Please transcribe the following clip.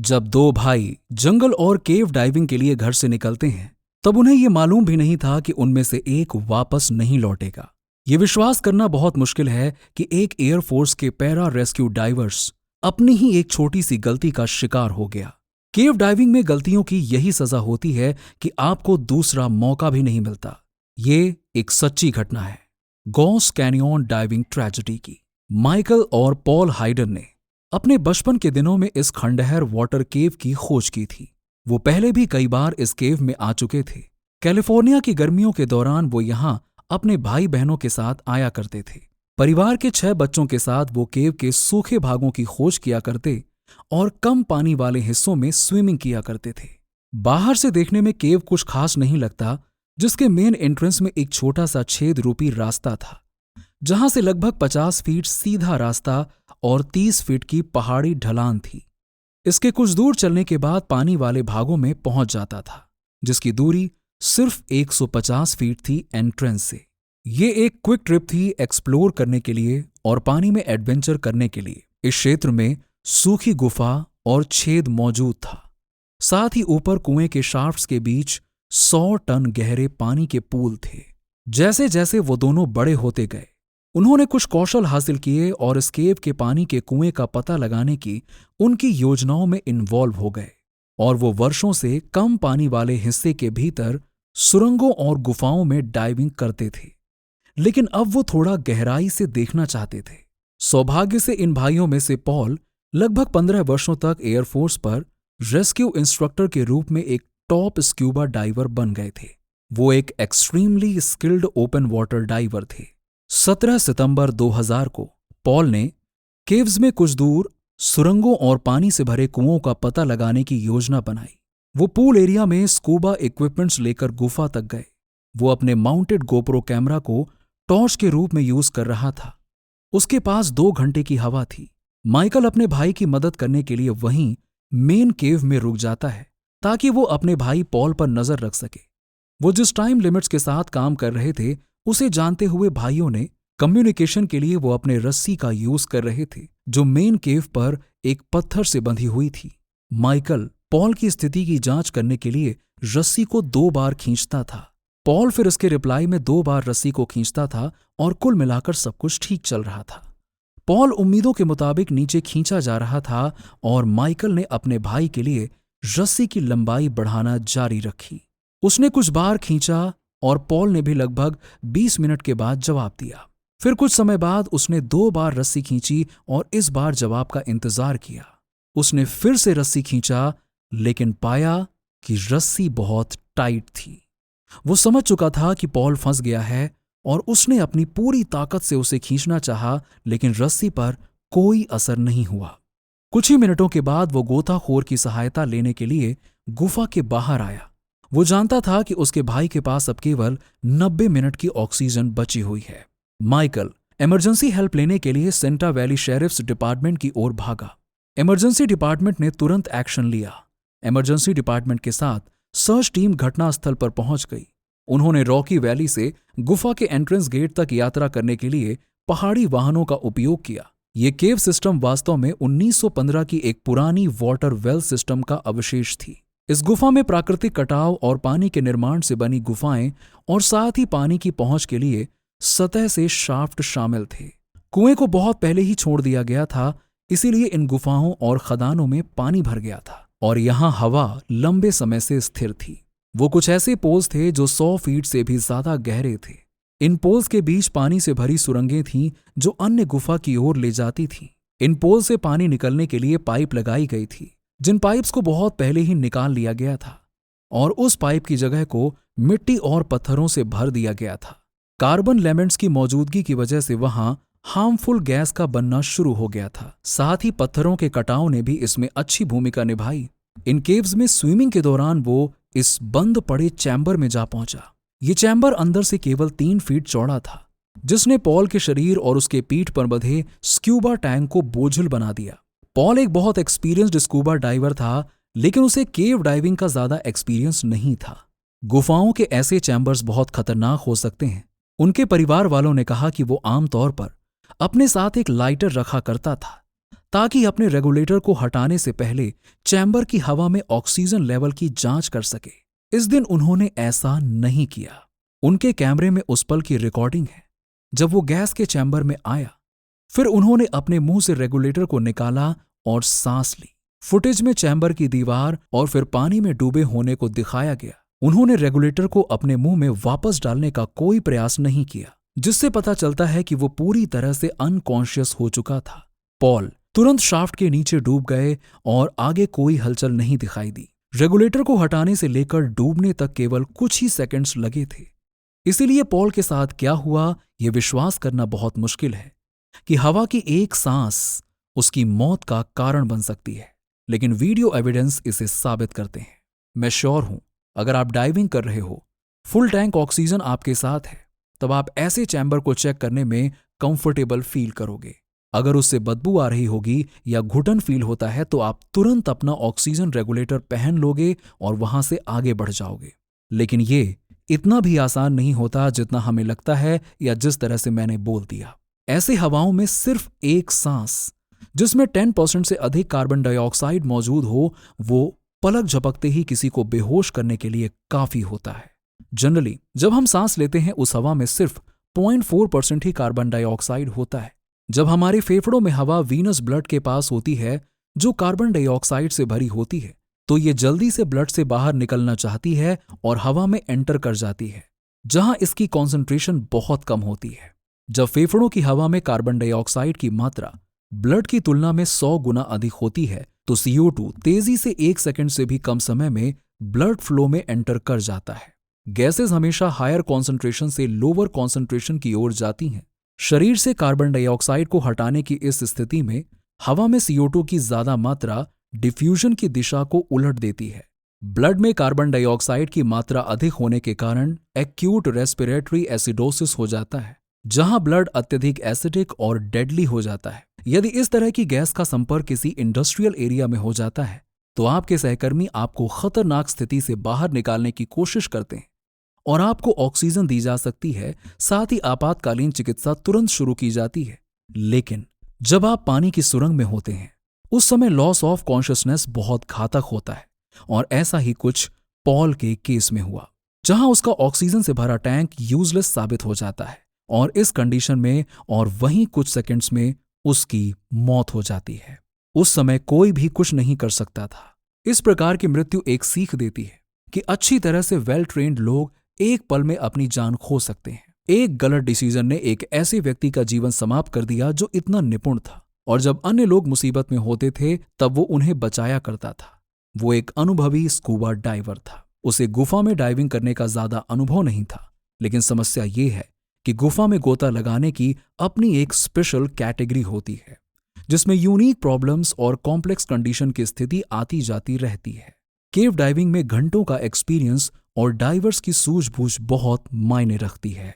जब दो भाई जंगल और केव डाइविंग के लिए घर से निकलते हैं, तब उन्हें ये मालूम भी नहीं था कि उनमें से एक वापस नहीं लौटेगा। ये विश्वास करना बहुत मुश्किल है कि एक एयरफोर्स के पैरा रेस्क्यू डाइवर्स अपनी ही एक छोटी सी गलती का शिकार हो गया। केव डाइविंग में गलतियों की यही सजा होती है कि आपको दूसरा मौका भी नहीं मिलता। ये एक सच्ची घटना है, गॉस कैनियन डाइविंग ट्रेजेडी की। माइकल और पॉल हाइडन ने अपने बचपन के दिनों में इस खंडहर वाटर केव की खोज की थी। वो पहले भी कई बार इस केव में आ चुके थे। कैलिफोर्निया की गर्मियों के दौरान वो यहां अपने भाई बहनों के साथ आया करते थे। परिवार के 6 बच्चों के साथ वो केव के सूखे भागों की खोज किया करते और कम पानी वाले हिस्सों में स्विमिंग किया करते थे। बाहर से देखने में केव कुछ खास नहीं लगता, जिसके मेन एंट्रेंस में एक छोटा सा छेद रूपी रास्ता था, जहां से लगभग 50 फीट सीधा रास्ता और 30 फीट की पहाड़ी ढलान थी। इसके कुछ दूर चलने के बाद पानी वाले भागों में पहुंच जाता था, जिसकी दूरी सिर्फ 150 फीट थी एंट्रेंस से। ये एक क्विक ट्रिप थी एक्सप्लोर करने के लिए और पानी में एडवेंचर करने के लिए। इस क्षेत्र में सूखी गुफा और छेद मौजूद था। साथ ही ऊपर कुएं के शाफ्ट्स के बीच 100 टन गहरे पानी के पूल थे। जैसे जैसे वो दोनों बड़े होते गए, उन्होंने कुछ कौशल हासिल किए और इस केव के पानी के कुएं का पता लगाने की उनकी योजनाओं में इन्वॉल्व हो गए और वो वर्षों से कम पानी वाले हिस्से के भीतर सुरंगों और गुफाओं में डाइविंग करते थे। लेकिन अब वो थोड़ा गहराई से देखना चाहते थे। सौभाग्य से इन भाइयों में से पॉल लगभग 15 वर्षों तक एयरफोर्स पर रेस्क्यू इंस्ट्रक्टर के रूप में एक टॉप स्क्यूबा डाइवर बन गए थे। वो एक extremely skilled open water diver थे। 17 सितंबर 2000 को पॉल ने केव्स में कुछ दूर सुरंगों और पानी से भरे कुओं का पता लगाने की योजना बनाई। वो पूल एरिया में स्कूबा इक्विपमेंट्स लेकर गुफा तक गए। वो अपने माउंटेड गोप्रो कैमरा को टॉर्च के रूप में यूज कर रहा था। उसके पास 2 घंटे की हवा थी। माइकल अपने भाई की मदद करने के लिए वहीं मेन केव में रुक जाता है ताकि वो अपने भाई पॉल पर नजर रख सके। वो जिस टाइम लिमिट्स के साथ काम कर रहे थे, उसे जानते हुए भाइयों ने कम्युनिकेशन के लिए वो अपने रस्सी का यूज कर रहे थे, जो मेन केव पर एक पत्थर से बंधी हुई थी। माइकल पॉल की स्थिति की जांच करने के लिए रस्सी को 2 बार खींचता था। पॉल फिर इसके रिप्लाई में 2 बार रस्सी को खींचता था और कुल मिलाकर सब कुछ ठीक चल रहा था। पॉल उम्मीदों के मुताबिक नीचे खींचा जा रहा था और माइकल ने अपने भाई के लिए रस्सी की लंबाई बढ़ाना जारी रखी। उसने कुछ बार खींचा और पॉल ने भी लगभग 20 मिनट के बाद जवाब दिया। फिर कुछ समय बाद उसने 2 बार रस्सी खींची और इस बार जवाब का इंतजार किया। उसने फिर से रस्सी खींचा, लेकिन पाया कि रस्सी बहुत टाइट थी। वो समझ चुका था कि पॉल फंस गया है और उसने अपनी पूरी ताकत से उसे खींचना चाहा, लेकिन रस्सी पर कोई असर नहीं हुआ। कुछ ही मिनटों के बाद वो गोताखोर की सहायता लेने के लिए गुफा के बाहर आया। वो जानता था कि उसके भाई के पास अब केवल 90 मिनट की ऑक्सीजन बची हुई है। माइकल इमरजेंसी हेल्प लेने के लिए सेंटा वैली शेरिफ्स डिपार्टमेंट की ओर भागा। इमरजेंसी डिपार्टमेंट ने तुरंत एक्शन लिया। इमरजेंसी डिपार्टमेंट के साथ सर्च टीम घटनास्थल पर पहुंच गई। उन्होंने रॉकी वैली से गुफा के एंट्रेंस गेट तक यात्रा करने के लिए पहाड़ी वाहनों का उपयोग किया। ये केव सिस्टम वास्तव में 1915 की एक पुरानी वाटर वेल सिस्टम का अवशेष थी। इस गुफा में प्राकृतिक कटाव और पानी के निर्माण से बनी गुफाएं और साथ ही पानी की पहुंच के लिए सतह से शाफ्ट शामिल थे। कुएं को बहुत पहले ही छोड़ दिया गया था, इसीलिए इन गुफाओं और खदानों में पानी भर गया था और यहां हवा लंबे समय से स्थिर थी। वो कुछ ऐसे पोल्स थे जो 100 फीट से भी ज्यादा गहरे थे। इन पोल्स के बीच पानी से भरी सुरंगें थीं जो अन्य गुफा की ओर ले जाती थीं। इन पोल से पानी निकलने के लिए पाइप लगाई गई थी, जिन पाइप्स को बहुत पहले ही निकाल लिया गया था और उस पाइप की जगह को मिट्टी और पत्थरों से भर दिया गया था। कार्बन लेमेंट्स की मौजूदगी की वजह से वहां हार्मफुल गैस का बनना शुरू हो गया था। साथ ही पत्थरों के कटाव ने भी इसमें अच्छी भूमिका निभाई। इन केव्स में स्विमिंग के दौरान वो इस बंद पड़े चैम्बर में जा पहुंचा। ये चैम्बर अंदर से केवल 3 फीट चौड़ा था, जिसने पॉल के शरीर और उसके पीठ पर बंधे स्क्यूबा टैंक को बोझिल बना दिया। पॉल एक बहुत एक्सपीरियंस्ड स्कूबा डाइवर था, लेकिन उसे केव डाइविंग का ज्यादा एक्सपीरियंस नहीं था। गुफाओं के ऐसे चैम्बर्स बहुत खतरनाक हो सकते हैं। उनके परिवार वालों ने कहा कि वो आमतौर पर अपने साथ एक लाइटर रखा करता था ताकि अपने रेगुलेटर को हटाने से पहले चैम्बर की हवा में ऑक्सीजन लेवल की जांच कर सके। इस दिन उन्होंने ऐसा नहीं किया। उनके कैमरे में उस पल की रिकॉर्डिंग है जब वो गैस के चैम्बर में आया। फिर उन्होंने अपने मुंह से रेगुलेटर को निकाला और सांस ली। फुटेज में चैम्बर की दीवार और फिर पानी में डूबे होने को दिखाया गया। उन्होंने रेगुलेटर को अपने मुंह में वापस डालने का कोई प्रयास नहीं किया, जिससे पता चलता है कि वो पूरी तरह से अनकॉन्शियस हो चुका था। पॉल तुरंत शाफ्ट के नीचे डूब गए और आगे कोई हलचल नहीं दिखाई दी। रेगुलेटर को हटाने से लेकर डूबने तक केवल कुछ ही सेकंड्स लगे थे। इसीलिए पॉल के साथ क्या हुआ यह विश्वास करना बहुत मुश्किल है कि हवा की एक सांस उसकी मौत का कारण बन सकती है, लेकिन वीडियो एविडेंस इसे साबित करते हैं। मैं श्योर हूं अगर आप डाइविंग कर रहे हो, फुल टैंक ऑक्सीजन आपके साथ है, तब आप ऐसे चैम्बर को चेक करने में कंफर्टेबल फील करोगे। अगर उससे बदबू आ रही होगी या घुटन फील होता है तो आप तुरंत अपना ऑक्सीजन रेगुलेटर पहन लोगे और वहां से आगे बढ़ जाओगे। लेकिन ये इतना भी आसान नहीं होता जितना हमें लगता है या जिस तरह से मैंने बोल दिया। ऐसे हवाओं में सिर्फ एक सांस जिसमें 10% से अधिक कार्बन डाइऑक्साइड मौजूद हो, वो पलक झपकते ही किसी को बेहोश करने के लिए काफी होता है। जनरली जब हम सांस लेते हैं उस हवा में सिर्फ 0.4% ही कार्बन डाइऑक्साइड होता है। जब हमारे फेफड़ों में हवा वीनस ब्लड के पास होती है जो कार्बन डाइऑक्साइड से भरी होती है, तो ये जल्दी से ब्लड से बाहर निकलना चाहती है और हवा में एंटर कर जाती है, जहां इसकी कॉन्सेंट्रेशन बहुत कम होती है। जब फेफड़ों की हवा में कार्बन डाइऑक्साइड की मात्रा ब्लड की तुलना में 100 गुना अधिक होती है तो CO2 तेजी से 1 सेकंड से भी कम समय में ब्लड फ्लो में एंटर कर जाता है। गैसेस हमेशा हायर कॉन्सेंट्रेशन से लोअर कॉन्सेंट्रेशन की ओर जाती हैं। शरीर से कार्बन डाइऑक्साइड को हटाने की इस स्थिति में हवा में CO2 की ज्यादा मात्रा डिफ्यूजन की दिशा को उलट देती है। ब्लड में कार्बन डाइऑक्साइड की मात्रा अधिक होने के कारण एक्यूट रेस्पिरेटरी एसिडोसिस हो जाता है, जहां ब्लड अत्यधिक एसिडिक और डेडली हो जाता है। यदि इस तरह की गैस का संपर्क किसी इंडस्ट्रियल एरिया में हो जाता है तो आपके सहकर्मी आपको खतरनाक स्थिति से बाहर निकालने की कोशिश करते हैं और आपको ऑक्सीजन दी जा सकती है। साथ ही आपातकालीन चिकित्सा तुरंत शुरू की जाती है। लेकिन जब आप पानी की सुरंग में होते हैं उस समय लॉस ऑफ कॉन्शियसनेस बहुत घातक होता है और ऐसा ही कुछ पॉल के केस में हुआ, जहां उसका ऑक्सीजन से भरा टैंक यूजलेस साबित हो जाता है और इस कंडीशन में और वहीं कुछ सेकंड्स में उसकी मौत हो जाती है। उस समय कोई भी कुछ नहीं कर सकता था। इस प्रकार की मृत्यु एक सीख देती है कि अच्छी तरह से वेल ट्रेन्ड लोग एक पल में अपनी जान खो सकते हैं। एक गलत डिसीजन ने एक ऐसे व्यक्ति का जीवन समाप्त कर दिया जो इतना निपुण था और जब अन्य लोग मुसीबत में होते थे तब वो उन्हें बचाया करता था। वो एक अनुभवी स्कूबा डाइवर था। उसे गुफा में डाइविंग करने का ज्यादा अनुभव नहीं था, लेकिन समस्या ये है कि गुफा में गोता लगाने की अपनी एक स्पेशल कैटेगरी होती है जिसमें यूनिक प्रॉब्लम्स और कॉम्प्लेक्स कंडीशन की स्थिति आती जाती रहती है। केव डाइविंग में घंटों का एक्सपीरियंस और डाइवर्स की सूझबूझ बहुत मायने रखती है।